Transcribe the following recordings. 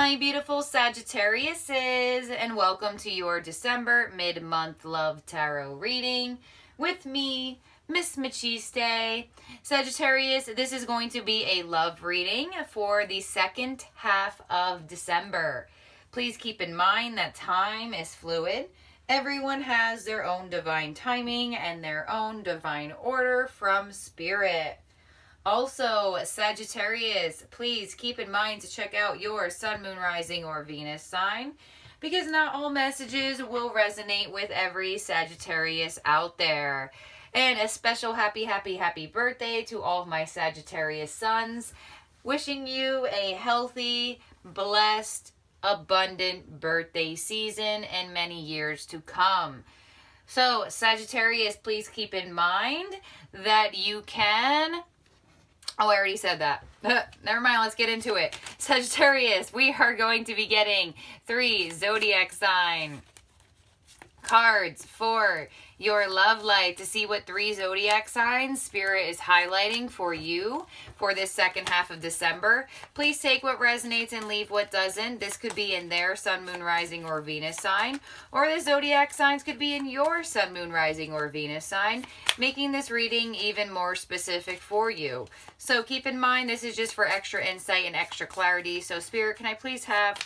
my beautiful Sagittariuses, and welcome to your December mid-month love tarot reading with me, Miss Machiste. Sagittarius, this is going to be a love reading for the second half of December. Please keep in mind that time is fluid. Everyone has their own divine timing and their own divine order from Spirit. Also, Sagittarius, please keep in mind to check out your Sun, Moon, Rising, or Venus sign, because not all messages will resonate with every Sagittarius out there. And a special happy birthday to all of my Sagittarius sons. Wishing you a healthy, blessed, abundant birthday season and many years to come. So, Sagittarius, please keep in mind that you can... Oh, I already said that. Never mind, let's get into it. Sagittarius, we are going to be getting 3 zodiac sign cards for your love life to see what 3 zodiac signs Spirit is highlighting for you for this second half of December. Please take what resonates and leave what doesn't. This could be in their Sun, Moon, Rising, or Venus sign, or the zodiac signs could be in your Sun, Moon, Rising, or Venus sign, making this reading even more specific for you. So keep in mind, this is just for extra insight and extra clarity. So Spirit, can I please have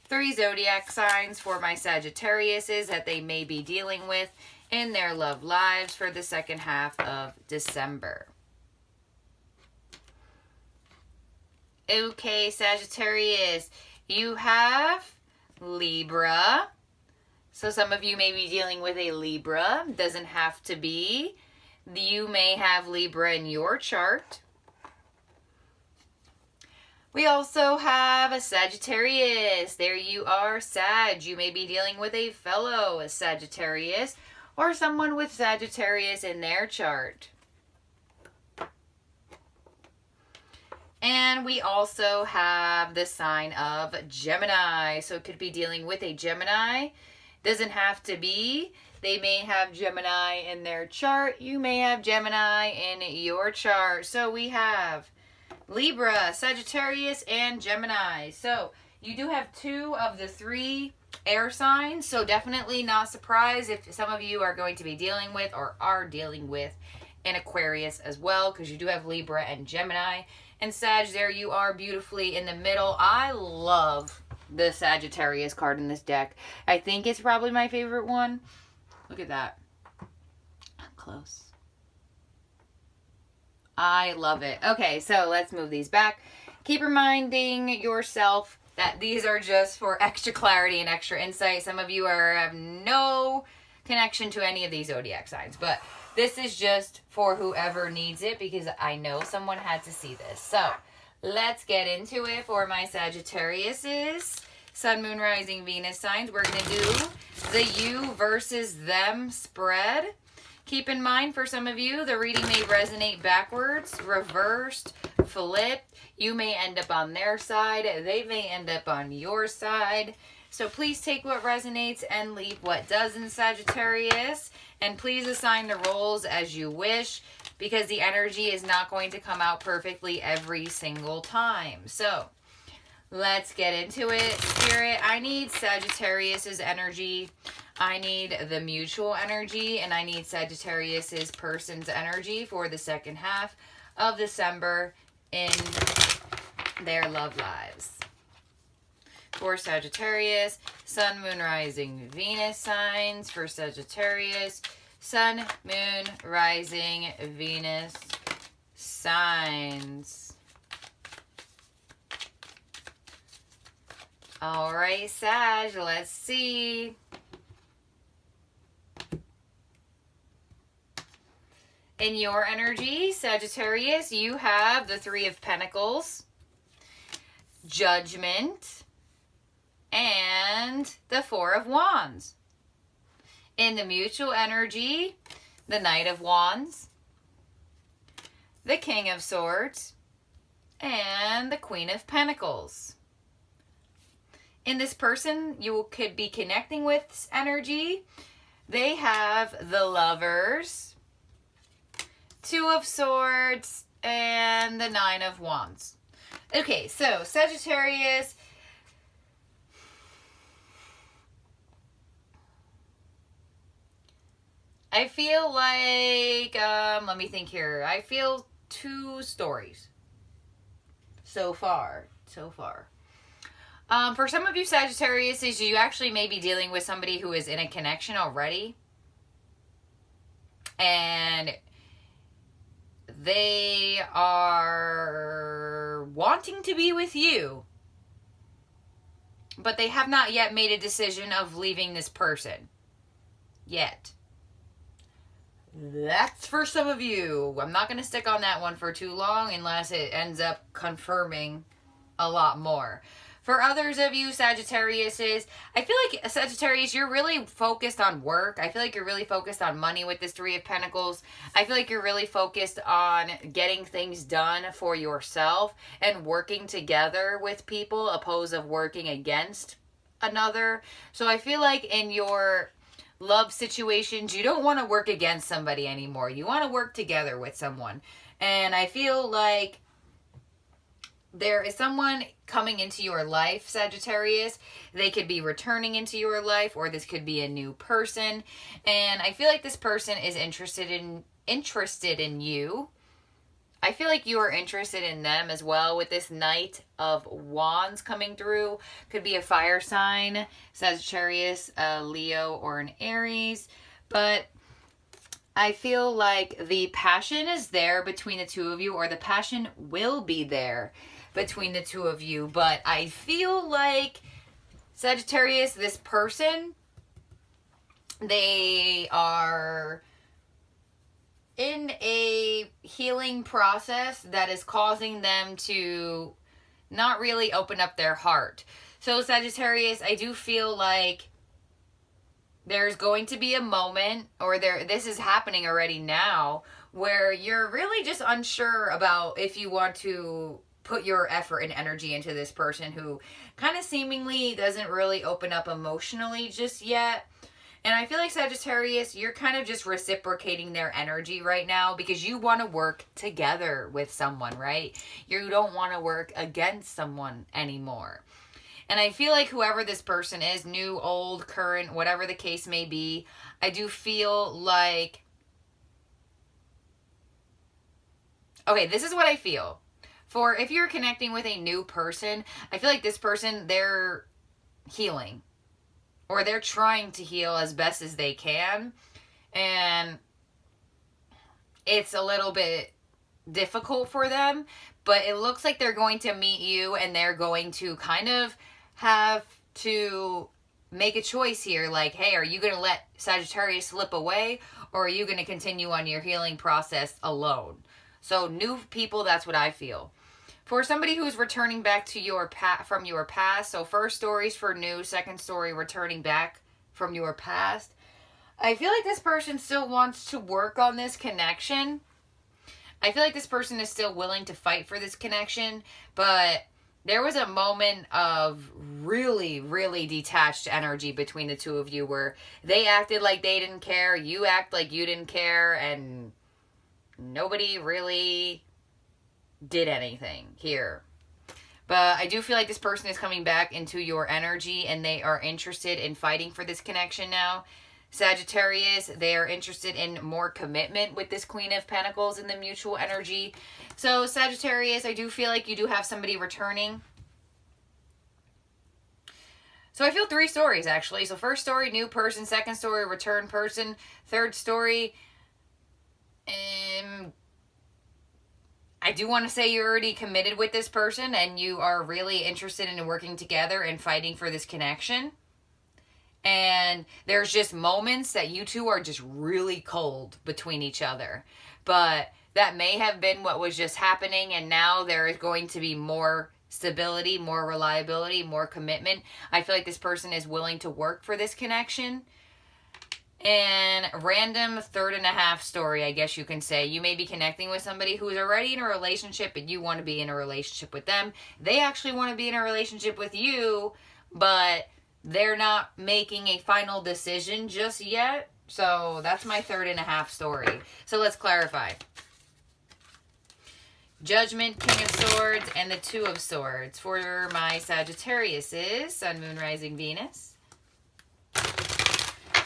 3 zodiac signs for my Sagittariuses that they may be dealing with in their love lives for the second half of December. Okay, Sagittarius, you have Libra. So some of you may be dealing with a Libra. Doesn't have to be. You may have Libra in your chart. We also have a Sagittarius. There you are, Sag. You may be dealing with a fellow Sagittarius or someone with Sagittarius in their chart. And we also have the sign of Gemini. So it could be dealing with a Gemini. Doesn't have to be. They may have Gemini in their chart. You may have Gemini in your chart. So we have Libra, Sagittarius, and Gemini. So you do have 2 of the 3 air signs. So definitely not surprised if some of you are going to be dealing with or are dealing with an Aquarius as well, because you do have Libra and Gemini. And Sag, there you are beautifully in the middle. I love the Sagittarius card in this deck. I think it's probably my favorite one. Look at that. Up close. I love it. Okay, so let's move these back. Keep reminding yourself that these are just for extra clarity and extra insight. Some of you have no connection to any of these zodiac signs, but this is just for whoever needs it, because I know someone had to see this. So let's get into it for my Sagittariuses. Sun, Moon, Rising, Venus signs. We're going to do the you versus them spread. Keep in mind, for some of you, the reading may resonate backwards, reversed, flipped. You may end up on their side. They may end up on your side. So please take what resonates and leave what doesn't, Sagittarius. And please assign the roles as you wish, because the energy is not going to come out perfectly every single time. So let's get into it. Spirit, I need Sagittarius's energy. I need the mutual energy, and I need Sagittarius's person's energy for the second half of December in their love lives. For Sagittarius, Sun, Moon, Rising, Venus signs. For Sagittarius, Sun, Moon, Rising, Venus signs. All right, Sag, let's see. In your energy, Sagittarius, you have the 3 of Pentacles, Judgment, and the 4 of Wands. In the mutual energy, the Knight of Wands, the King of Swords, and the Queen of Pentacles. In this person you could be connecting with energy, they have the Lovers, 2 of Swords, and the 9 of Wands. Okay, so Sagittarius, I feel like, let me think here. I feel 2 stories so far. For some of you Sagittarius, you actually may be dealing with somebody who is in a connection already. And they are wanting to be with you. But they have not yet made a decision of leaving this person. Yet. That's for some of you. I'm not going to stick on that one for too long unless it ends up confirming a lot more. For others of you Sagittariuses, I feel like Sagittarius, you're really focused on work. I feel like you're really focused on money with this 3 of Pentacles. I feel like you're really focused on getting things done for yourself and working together with people opposed of working against another. So I feel like in your love situations, you don't want to work against somebody anymore. You want to work together with someone. And I feel like there is someone coming into your life, Sagittarius. They could be returning into your life, or this could be a new person. And I feel like this person is interested in you. I feel like you are interested in them as well with this Knight of Wands coming through. Could be a fire sign, Sagittarius, a Leo, or an Aries. But I feel like the passion is there between the 2 of you, or the passion will be there between the 2 of you. But I feel like Sagittarius, this person, they are in a healing process that is causing them to not really open up their heart. So Sagittarius, I do feel like there's going to be a moment, or this is happening already now, where you're really just unsure about if you want to put your effort and energy into this person who kind of seemingly doesn't really open up emotionally just yet. And I feel like Sagittarius, you're kind of just reciprocating their energy right now because you want to work together with someone, right? You don't want to work against someone anymore. And I feel like whoever this person is, new, old, current, whatever the case may be, I do feel like... Okay, this is what I feel. For if you're connecting with a new person, I feel like this person, they're healing. Or they're trying to heal as best as they can. And it's a little bit difficult for them. But it looks like they're going to meet you and they're going to kind of have to make a choice here. Like, hey, are you going to let Sagittarius slip away? Or are you going to continue on your healing process alone? So new people, that's what I feel. For somebody who's returning back to from your past, so first story's for new, second story returning back from your past, I feel like this person still wants to work on this connection. I feel like this person is still willing to fight for this connection, but there was a moment of really, really detached energy between the 2 of you where they acted like they didn't care, you act like you didn't care, and nobody really did anything here. But I do feel like this person is coming back into your energy and they are interested in fighting for this connection now. Sagittarius, they are interested in more commitment with this Queen of Pentacles in the mutual energy. So Sagittarius, I do feel like you do have somebody returning. So I feel 3 stories actually. So first story, new person. Second story, return person. Third story, I do want to say you're already committed with this person and you are really interested in working together and fighting for this connection. And there's just moments that you 2 are just really cold between each other. But that may have been what was just happening, and now there is going to be more stability, more reliability, more commitment. I feel like this person is willing to work for this connection. And random 3.5 story, I guess you can say. You may be connecting with somebody who's already in a relationship and you want to be in a relationship with them. They actually want to be in a relationship with you, but they're not making a final decision just yet. So that's my 3.5 story. So let's clarify. Judgment, King of Swords, and the 2 of Swords for my Sagittariuses, Sun, Moon, Rising, Venus.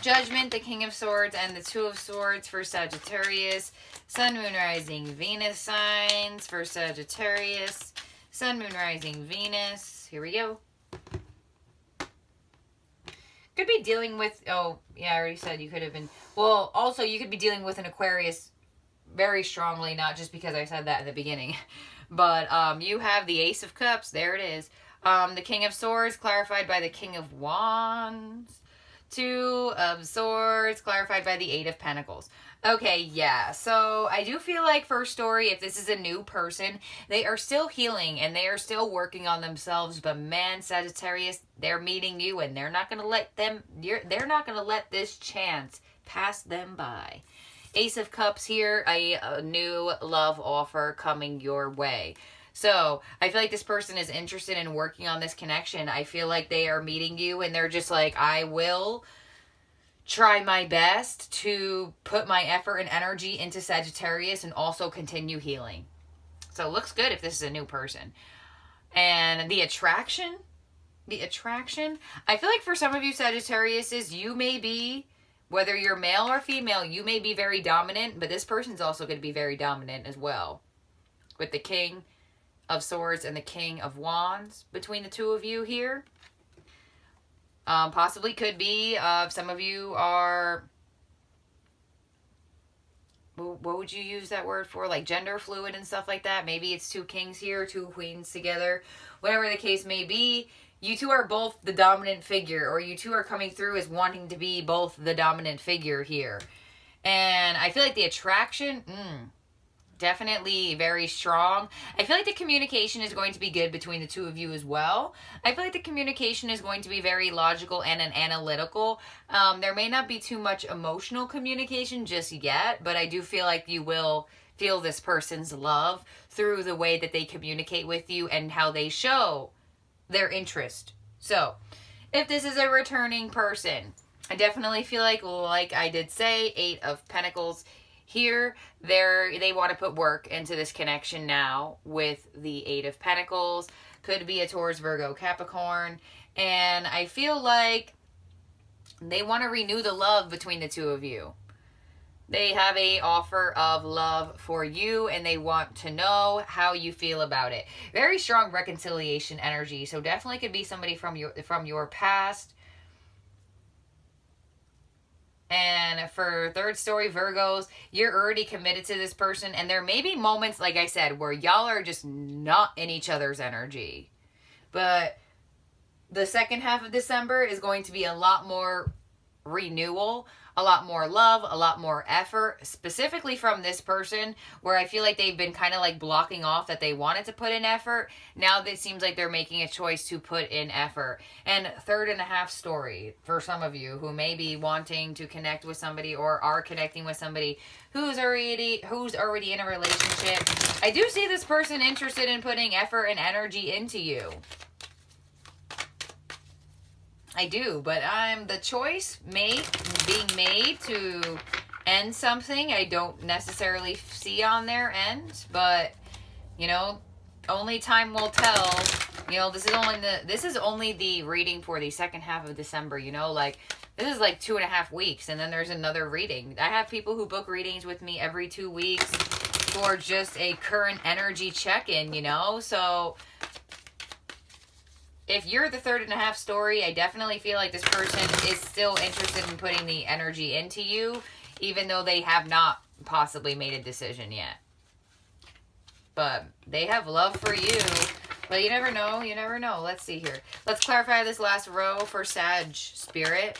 Judgment, the King of Swords, and the Two of Swords for Sagittarius. Sun, Moon, Rising, Venus signs for Sagittarius. Sun, Moon, Rising, Venus. Here we go. Could be dealing with, oh, yeah, I already said you could have been, well, also you could be dealing with an Aquarius very strongly, not just because I said that in the beginning, but you have the Ace of Cups, there it is. The King of Swords, clarified by the King of Wands. Two of Swords, clarified by the Eight of Pentacles. Okay, yeah, so I do feel like first story, if this is a new person, they are still healing and they are still working on themselves, but man, Sagittarius, they're meeting you and they're not going to let them, they're not going to let this chance pass them by. Ace of Cups here, a new love offer coming your way. So, I feel like this person is interested in working on this connection. I feel like they are meeting you and they're just like, I will try my best to put my effort and energy into Sagittarius and also continue healing. So, it looks good if this is a new person. And the attraction, I feel like for some of you Sagittariuses, you may be, whether you're male or female, you may be very dominant, but this person's also going to be very dominant as well. With the King of Swords and the King of Wands between the two of you here. Possibly could be some of you are, what would you use that word for? Like gender fluid and stuff like that. Maybe it's two kings here, two queens together. Whatever the case may be, you two are both the dominant figure, or you two are coming through as wanting to be both the dominant figure here. And I feel like the attraction, definitely very strong. I feel like the communication is going to be good between the two of you as well. I feel like the communication is going to be very logical and analytical. There may not be too much emotional communication just yet, but I do feel like you will feel this person's love through the way that they communicate with you and how they show their interest. So, if this is a returning person, I definitely feel like I did say, Eight of Pentacles here, they want to put work into this connection now with the Eight of Pentacles. Could be a Taurus, Virgo, Capricorn. And I feel like they want to renew the love between the two of you. They have a offer of love for you and they want to know how you feel about it. Very strong reconciliation energy. So definitely could be somebody from your past. And for third story Virgos, you're already committed to this person. And there may be moments, like I said, where y'all are just not in each other's energy. But the second half of December is going to be a lot more renewal, a lot more love, a lot more effort, specifically from this person, where I feel like they've been kind of like blocking off that they wanted to put in effort. Now it seems like they're making a choice to put in effort. And third and a half story for some of you who may be wanting to connect with somebody or are connecting with somebody who's already in a relationship. I do see this person interested in putting effort and energy into you. I do, but the choice being made to end something, I don't necessarily see on their end, but, you know, only time will tell. You know, this is only the reading for the second half of December, you know, like, this is like 2.5 weeks, and then there's another reading. I have people who book readings with me every 2 weeks for just a current energy check-in, you know, so if you're the third and a half story, I definitely feel like this person is still interested in putting the energy into you, even though they have not possibly made a decision yet. But they have love for you. But you never know. You never know. Let's see here. Let's clarify this last row for Sag Spirit.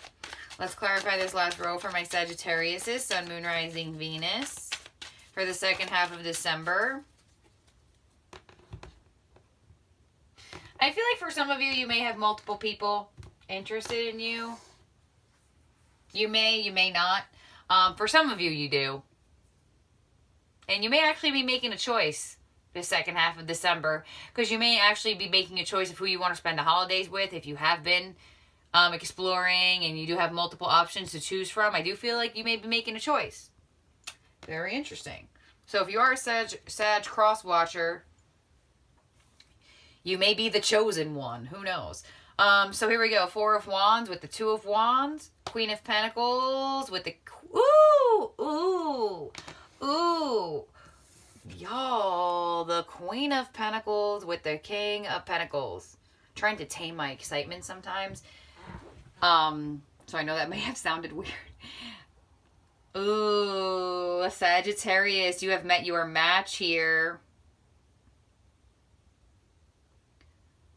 Let's clarify this last row for my Sagittariuses, Sun, Moon, Rising, Venus, for the second half of December. I feel like for some of you, you may have multiple people interested in you. You may not. For some of you, you do. And you may actually be making a choice the second half of December, because you may actually be making a choice of who you want to spend the holidays with. If you have been exploring and you do have multiple options to choose from, I do feel like you may be making a choice. Very interesting. So if you are a Sag cross watcher, you may be the chosen one. Who knows? So here we go. Four of Wands with the Two of Wands. Queen of Pentacles with the... Ooh. Y'all, the Queen of Pentacles with the King of Pentacles. Trying to tame my excitement sometimes. So I know that may have sounded weird. Ooh, Sagittarius, you have met your match here.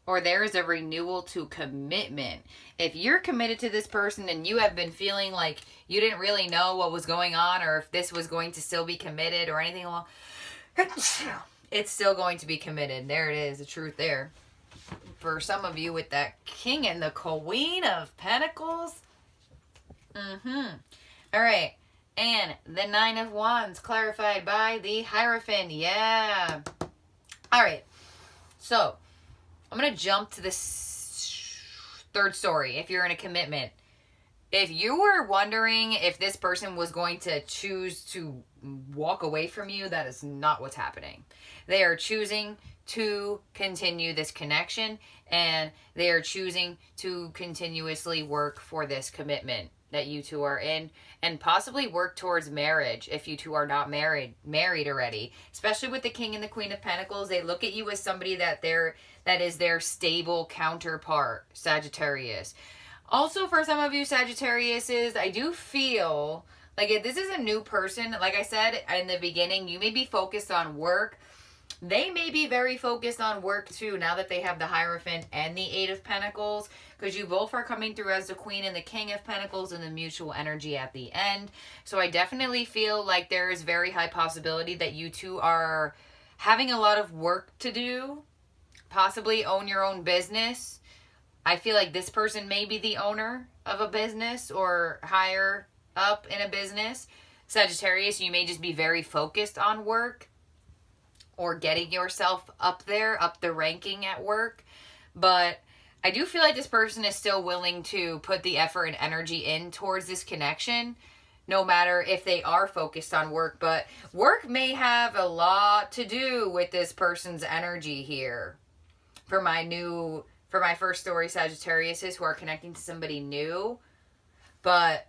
Or there is a renewal to commitment. If you're committed to this person and you have been feeling like you didn't really know what was going on or if this was going to still be committed or anything along, it's still going to be committed. There it is, the truth there. For some of you with that King and the Queen of Pentacles. All right. And the Nine of Wands clarified by the Hierophant. Yeah. All right. So, I'm going to jump to this third story if you're in a commitment. If you were wondering if this person was going to choose to walk away from you, that is not what's happening. They are choosing to continue this connection and they are choosing to continuously work for this commitment that you two are in and possibly work towards marriage if you two are not married already. Especially with the King and the Queen of Pentacles, they look at you as somebody that is their stable counterpart, Sagittarius. Also, for some of you Sagittariuses, I do feel like if this is a new person, like I said in the beginning, you may be focused on work. They may be very focused on work too now that they have the Hierophant and the Eight of Pentacles, because you both are coming through as the Queen and the King of Pentacles and the mutual energy at the end. So I definitely feel like there is very high possibility that you two are having a lot of work to do, possibly own your own business. I feel like this person may be the owner of a business or higher up in a business. Sagittarius, you may just be very focused on work or getting yourself up there, up the ranking at work. But I do feel like this person is still willing to put the effort and energy in towards this connection, no matter if they are focused on work. But work may have a lot to do with this person's energy here. For my first story, Sagittariuses who are connecting to somebody new. But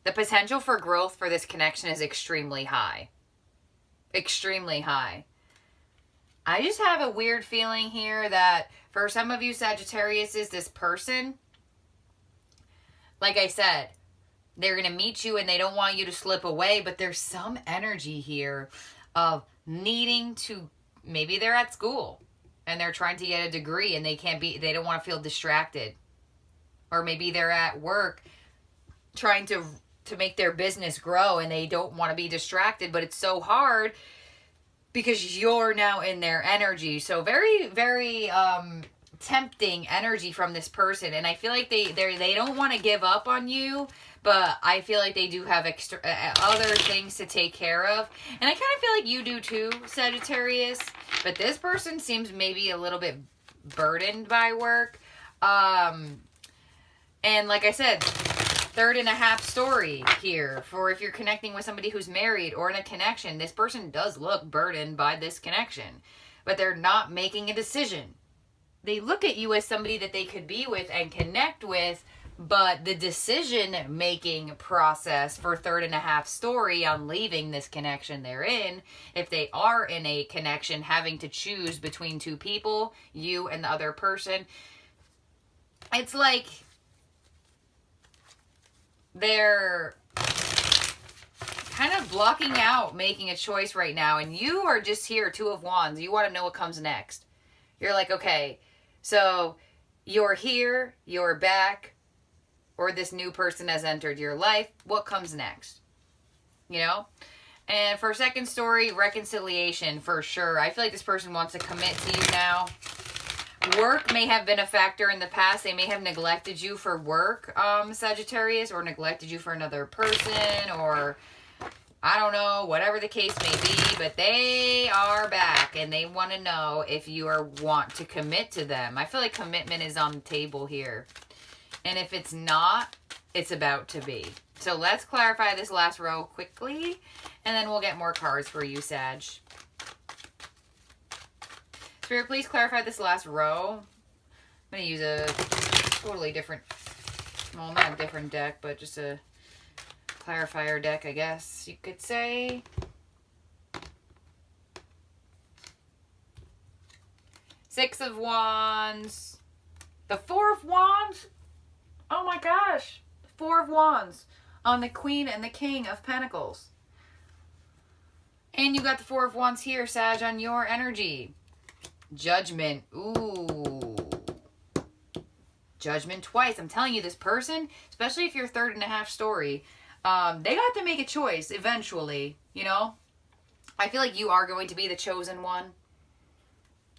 the potential for growth for this connection is extremely high. Extremely high. I just have a weird feeling here that for some of you Sagittariuses, this person, like I said, they're going to meet you and they don't want you to slip away, but there's some energy here of needing to, maybe they're at school and they're trying to get a degree and they don't want to feel distracted. Or maybe they're at work trying to make their business grow and they don't want to be distracted, but it's so hard because you're now in their energy. So very, very tempting energy from this person. And I feel like they don't want to give up on you, but I feel like they do have extra other things to take care of. And I kind of feel like you do too, Sagittarius. But this person seems maybe a little bit burdened by work. And like I said, third and a half story here for if you're connecting with somebody who's married or in a connection. This person does look burdened by this connection, but they're not making a decision. They look at you as somebody that they could be with and connect with, but the decision-making process for third and a half story on leaving this connection they're in, if they are in a connection having to choose between two people, you and the other person, it's like they're kind of blocking out making a choice right now. And you are just here, Two of Wands. You want to know what comes next. You're like, okay, so you're here, you're back, or this new person has entered your life. What comes next? You know? And for second story, reconciliation for sure. I feel like this person wants to commit to you now. Work may have been a factor in the past. They may have neglected you for work, Sagittarius, or neglected you for another person, or I don't know, whatever the case may be, but they are back and they want to know if you want to commit to them. I feel like commitment is on the table here. And if it's not, it's about to be. So let's clarify this last row quickly, and then we'll get more cards for you, Sag. Spirit, please clarify this last row. I'm going to use a totally different, well, not a different deck, but just a clarifier deck, I guess you could say. Six of Wands. The Four of Wands. Oh my gosh. Four of Wands on the Queen and the King of Pentacles. And you got the Four of Wands here, Sag, on your energy. Judgment. Ooh. Judgment twice. I'm telling you, this person, especially if you're third and a half story, they got to make a choice eventually, you know? I feel like you are going to be the chosen one.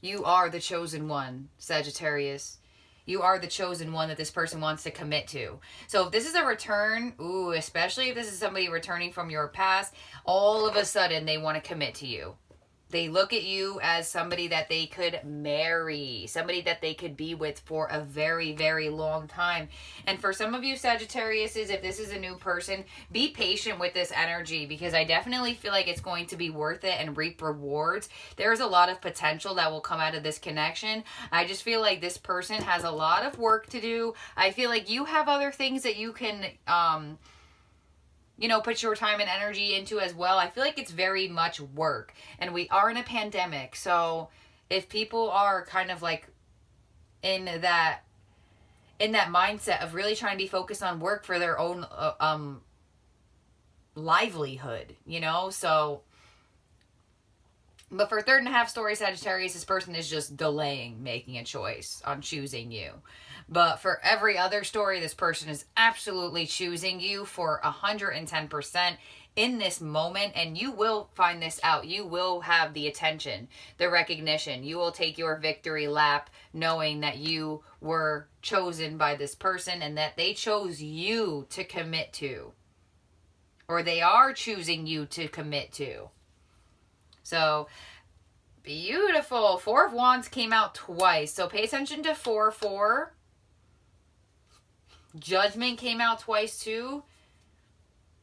You are the chosen one, Sagittarius. You are the chosen one that this person wants to commit to. So if this is a return, ooh, especially if this is somebody returning from your past, all of a sudden they want to commit to you. They look at you as somebody that they could marry, somebody that they could be with for a very, very long time. And for some of you Sagittariuses, if this is a new person, be patient with this energy, because I definitely feel like it's going to be worth it and reap rewards. There's a lot of potential that will come out of this connection. I just feel like this person has a lot of work to do. I feel like you have other things that you can, you know, put your time and energy into as well. I feel like it's very much work, and we are in a pandemic. So if people are kind of like in that mindset of really trying to be focused on work for their own livelihood, you know, so, but for third and a half story Sagittarius, this person is just delaying making a choice on choosing you. But for every other story, this person is absolutely choosing you for 110% in this moment. And you will find this out. You will have the attention, the recognition. You will take your victory lap knowing that you were chosen by this person and that they chose you to commit to. Or they are choosing you to commit to. So, beautiful. Four of Wands came out twice. So pay attention to 4-4. Judgment came out twice too.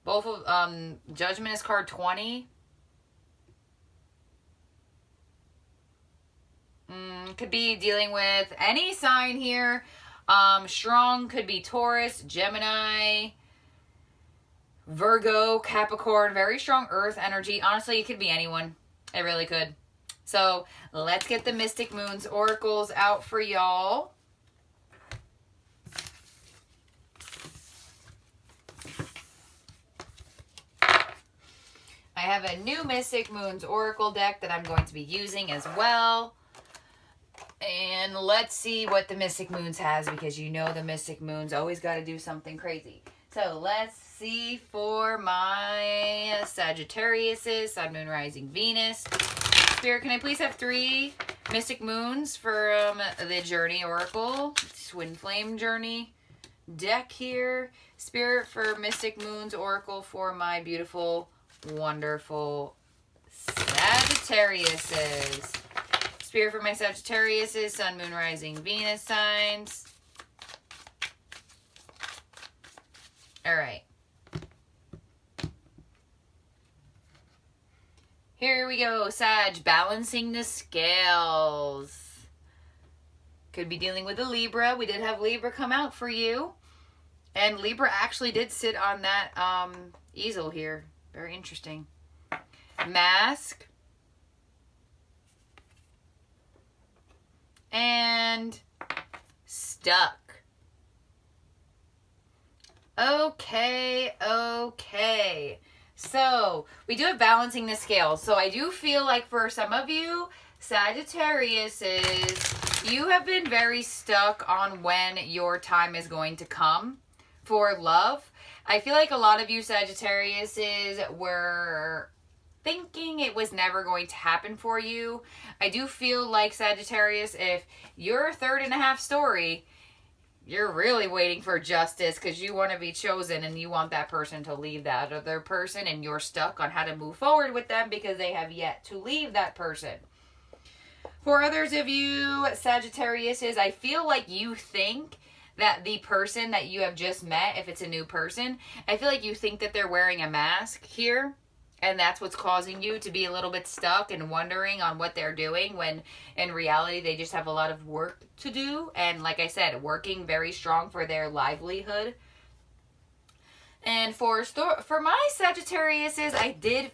Both of Judgment is card 20. Could be dealing with any sign here. Strong could be Taurus, Gemini, Virgo, Capricorn. Very strong earth energy. Honestly, it could be anyone. It really could. So let's get the Mystic Moons oracles out for y'all. I have a new Mystic Moons Oracle deck that I'm going to be using as well. And let's see what the Mystic Moons has, because you know the Mystic Moons always got to do something crazy. So let's see for my Sagittariuses, Sun, Moon, Rising, Venus. Spirit, can I please have 3 Mystic Moons for the Journey Oracle, Twin Flame Journey deck here. Spirit for Mystic Moons Oracle for my beautiful, wonderful Sagittariuses. Spirit for my Sagittariuses, Sun, Moon, Rising, Venus signs. All right. Here we go, Sag, balancing the scales. Could be dealing with a Libra. We did have Libra come out for you. And Libra actually did sit on that easel here. Very interesting. Mask. And stuck. Okay. So, we do have balancing the scales. So, I do feel like for some of you, Sagittariuses, you have been very stuck on when your time is going to come for love. I feel like a lot of you Sagittariuses were thinking it was never going to happen for you. I do feel like Sagittarius, if you're third and a half story, you're really waiting for justice because you want to be chosen and you want that person to leave that other person, and you're stuck on how to move forward with them because they have yet to leave that person. For others of you Sagittariuses, I feel like you think that the person that you have just met, if it's a new person, I feel like you think that they're wearing a mask here. And that's what's causing you to be a little bit stuck and wondering on what they're doing, when in reality they just have a lot of work to do. And like I said, working very strong for their livelihood. And for my Sagittariuses,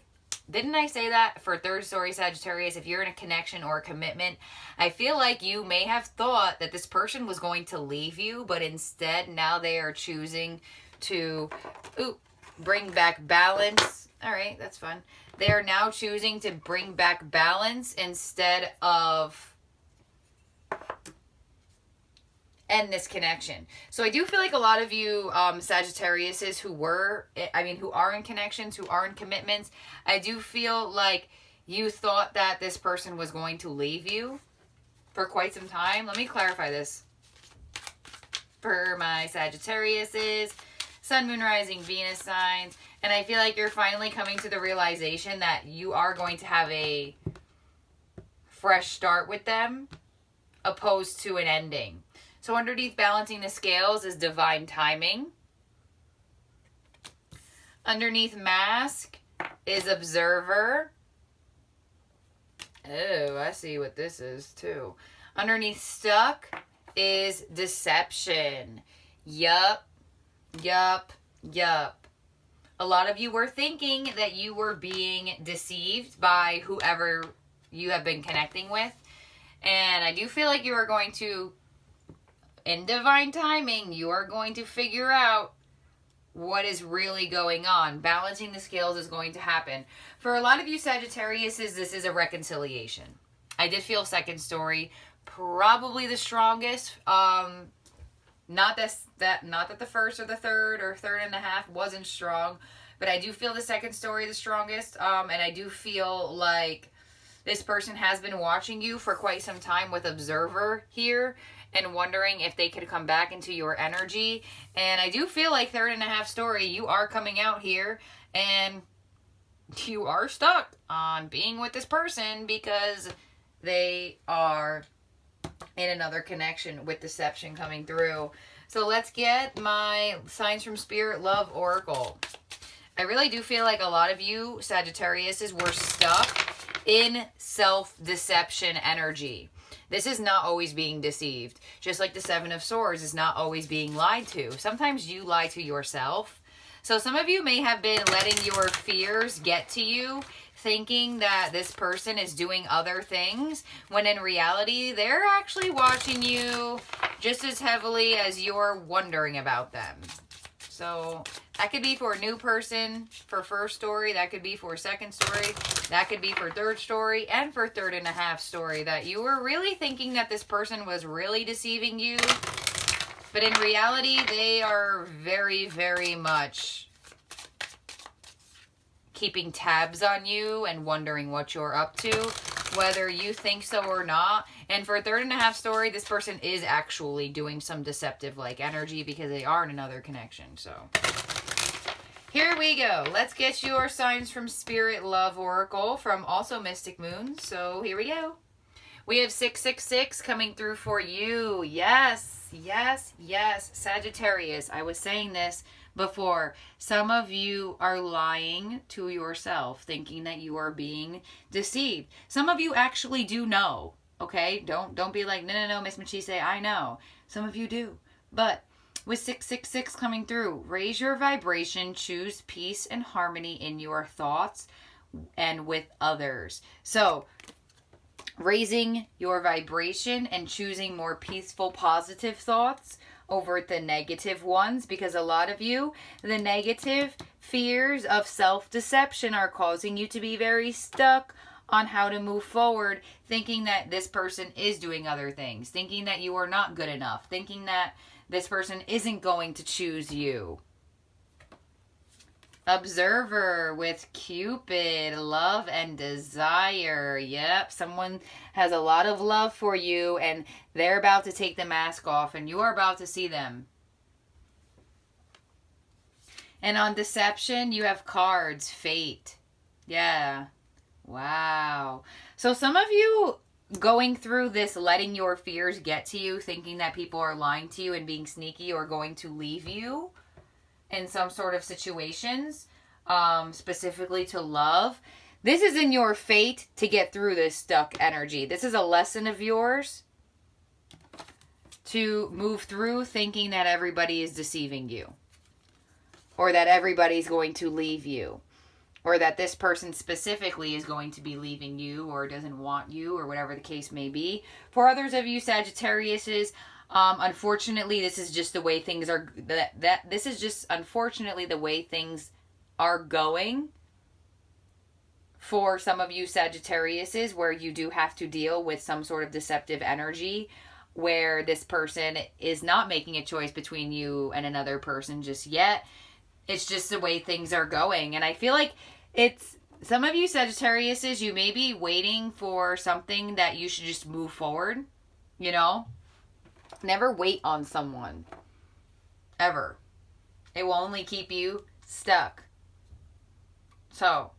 didn't I say that? For third story Sagittarius, if you're in a connection or a commitment, I feel like you may have thought that this person was going to leave you, but instead now they are choosing to bring back balance. All right, that's fun. They are now choosing to bring back balance instead of end this connection. So I do feel like a lot of you Sagittariuses who are in connections, who are in commitments, I do feel like you thought that this person was going to leave you for quite some time. Let me clarify this. For my Sagittariuses, Sun, Moon, Rising, Venus signs, and I feel like you're finally coming to the realization that you are going to have a fresh start with them, opposed to an ending. So underneath balancing the scales is divine timing. Underneath mask is observer. Oh, I see what this is too. Underneath stuck is deception. Yup. A lot of you were thinking that you were being deceived by whoever you have been connecting with. And I do feel like you are going to, in divine timing, you are going to figure out what is really going on. Balancing the scales is going to happen. For a lot of you Sagittariuses, this is a reconciliation. I did feel second story probably the strongest. Not that the first or the third or third and a half wasn't strong, but I do feel the second story the strongest. And I do feel like this person has been watching you for quite some time with observer here and wondering if they could come back into your energy. And I do feel like third and a half story, you are coming out here and you are stuck on being with this person because they are in another connection with deception coming through. So let's get my signs from Spirit Love Oracle. I really do feel like a lot of you Sagittariuses were stuck in self-deception energy. This is not always being deceived. Just like the Seven of Swords is not always being lied to. Sometimes you lie to yourself. So some of you may have been letting your fears get to you, thinking that this person is doing other things, when in reality, they're actually watching you just as heavily as you're wondering about them. So that could be for a new person for first story. That could be for second story. That could be for third story and for third and a half story, that you were really thinking that this person was really deceiving you. But in reality, they are very, very much keeping tabs on you and wondering what you're up to, whether you think so or not. And for third and a half story, this person is actually doing some deceptive like energy because they are in another connection. So here we go. Let's get your signs from Spirit Love Oracle from also Mystic Moon. So here we go. We have 666 coming through for you. Yes, yes, yes. Sagittarius. I was saying this before. Some of you are lying to yourself, thinking that you are being deceived. Some of you actually do know. Okay, don't be like, no, Miss Machiste, I know. Some of you do. But with 666 coming through, raise your vibration, choose peace and harmony in your thoughts and with others. So raising your vibration and choosing more peaceful, positive thoughts over the negative ones, because a lot of you, the negative fears of self-deception are causing you to be very stuck on how to move forward, thinking that this person is doing other things, thinking that you are not good enough, thinking that this person isn't going to choose you. Observer with Cupid, love and desire. Yep, someone has a lot of love for you and they're about to take the mask off and you are about to see them. And on deception, you have cards, fate. Yeah. Wow. So some of you going through this, letting your fears get to you, thinking that people are lying to you and being sneaky or going to leave you in some sort of situations. specifically to love. This is in your fate to get through this stuck energy. This is a lesson of yours to move through thinking that everybody is deceiving you, or that everybody's going to leave you, or that this person specifically is going to be leaving you or doesn't want you, or whatever the case may be. For others of you Sagittariuses, unfortunately, this is just the way things are. This is just unfortunately the way things are going. For some of you Sagittariuses, where you do have to deal with some sort of deceptive energy, where this person is not making a choice between you and another person just yet. It's just the way things are going. And I feel like it's, some of you Sagittariuses, you may be waiting for something that you should just move forward, you know? Never wait on someone. Ever. It will only keep you stuck. So,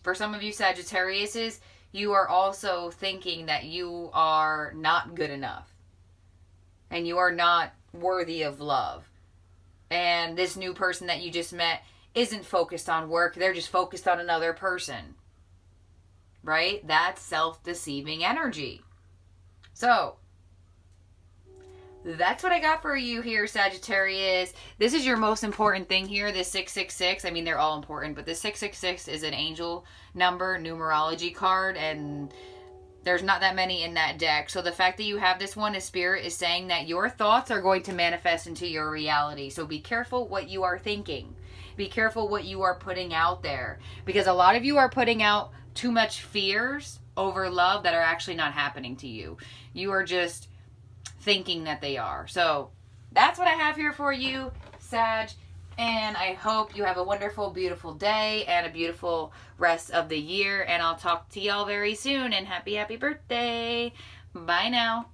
for some of you Sagittariuses, you are also thinking that you are not good enough. And you are not worthy of love. And this new person that you just met isn't focused on work. They're just focused on another person. Right? That's self-deceiving energy. So, that's what I got for you here, Sagittarius. This is your most important thing here, this 666. I mean, they're all important, but the 666 is an angel number numerology card, and there's not that many in that deck. So the fact that you have this one is Spirit is saying that your thoughts are going to manifest into your reality. So be careful what you are thinking. Be careful what you are putting out there. Because a lot of you are putting out too much fears over love that are actually not happening to you. You are just thinking that they are. So that's what I have here for you, Sag. And I hope you have a wonderful, beautiful day and a beautiful rest of the year. And I'll talk to y'all very soon. And happy, happy birthday. Bye now.